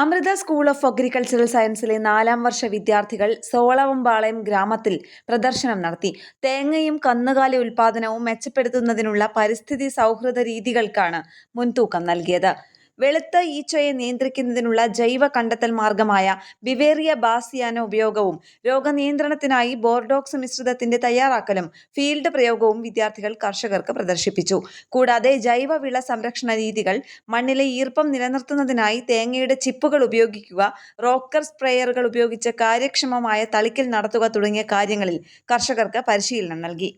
Amrita school of agricultural സയൻസിലെ 4ാം വർഷ വിദ്യാർത്ഥികൾ സോളവമ്പാളയം ഗ്രാമത്തിൽ പ്രദർശനം നടത്തി. തേങ്ങയും കന്നുകാലി ഉൽപാദനവും മെച്ചപ്പെടുത്തുന്നതിനുള്ള പരിസ്ഥിതി സൗഹൃദ രീതികൾക്കാണ് മുൻതൂക്കം നൽകിയത്. വെളുത്ത ഈച്ചയെ നിയന്ത്രിക്കുന്നതിനുള്ള ജൈവ കണ്ടെത്തൽ മാർഗമായ ബിവേറിയ ബാസിയാന ഉപയോഗവും രോഗനിയന്ത്രണത്തിനായി ബോർഡോക്സ് മിശ്രിതത്തിന്റെ തയ്യാറാക്കലും ഫീൽഡ് പ്രയോഗവും വിദ്യാർത്ഥികൾ കർഷകർക്ക് പ്രദർശിപ്പിച്ചു. കൂടാതെ ജൈവ വിള സംരക്ഷണ രീതികൾ, മണ്ണിലെ ഈർപ്പം നിലനിർത്തുന്നതിനായി തേങ്ങയുടെ ചിപ്പുകൾ ഉപയോഗിക്കുക, റോക്കർ സ്പ്രേയറുകൾ ഉപയോഗിച്ച് കാര്യക്ഷമമായ തളിക്കൽ നടത്തുക തുടങ്ങിയ കാര്യങ്ങളിൽ കർഷകർക്ക് പരിശീലനം നൽകി.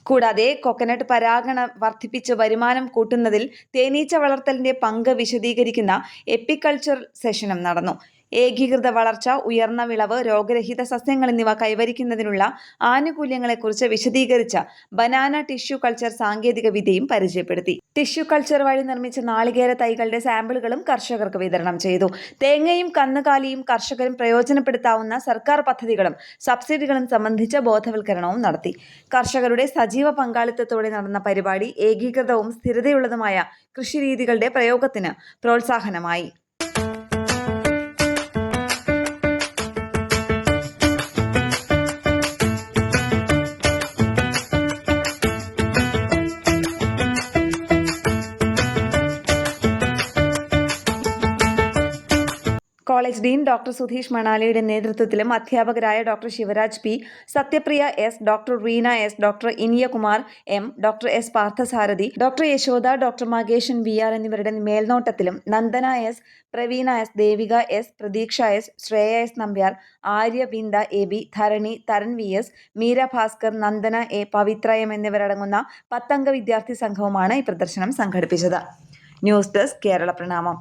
കൂടാതെ കൊക്കനട്ട് പരാഗണം വർദ്ധിപ്പിച്ച് വരുമാനം കൂട്ടുന്നതിൽ തേനീച്ച വളർത്തലിന്റെ പങ്ക് വിശദീകരിക്കുന്ന എപ്പിക്കൾച്ചർ സെഷനും നടന്നു. ഏകീകൃത വളർച്ച, ഉയർന്ന വിളവ്, രോഗരഹിത സസ്യങ്ങൾ എന്നിവ കൈവരിക്കുന്നതിനുള്ള ആനുകൂല്യങ്ങളെക്കുറിച്ച് വിശദീകരിച്ച ബനാന ടിഷ്യൂ കൾച്ചർ സാങ്കേതിക വിദ്യയും പരിചയപ്പെടുത്തി. ടിഷ്യൂ കൾച്ചർ വഴി നിർമ്മിച്ച നാളികേര തൈകളുടെ സാമ്പിളുകളും കർഷകർക്ക് വിതരണം ചെയ്തു. തേങ്ങയും കന്നുകാലിയും കർഷകരും പ്രയോജനപ്പെടുത്താവുന്ന സർക്കാർ പദ്ധതികളും സബ്സിഡികളും സംബന്ധിച്ച ബോധവൽക്കരണവും നടത്തി. കർഷകരുടെ സജീവ പങ്കാളിത്തത്തോടെ നടന്ന പരിപാടി ഏകീകൃതവും സ്ഥിരതയുള്ളതുമായ കൃഷിരീതികളുടെ പ്രയോഗത്തിന് പ്രോത്സാഹനമായി. കോളേജ് ഡീൻ ഡോക്ടർ സുധീഷ് മണാലിയുടെ നേതൃത്വത്തിലും അധ്യാപകരായ doctor Sivaraj P, Sathyapriya S, doctor Reena S, doctor Iniyakumar M, doctor S Parthasarathy, doctor Yashoda, doctor Makeshan VR എന്നിവരുടെ മേൽനോട്ടത്തിലും Nandana S, Praveena S, Devika S, Prathiksha S, Shreya S Nambiar, Arya Vinda AB, Dharani, Tharun VS, Meera Bhaskar, Nandana A, Pavithra M എന്നിവരടങ്ങുന്ന 10 അംഗ വിദ്യാർത്ഥി സംഘവുമാണ് ഈ പ്രദർശനം സംഘടിപ്പിച്ചത്. ന്യൂസ് ഡെസ്ക് കേരള പ്രണാമം.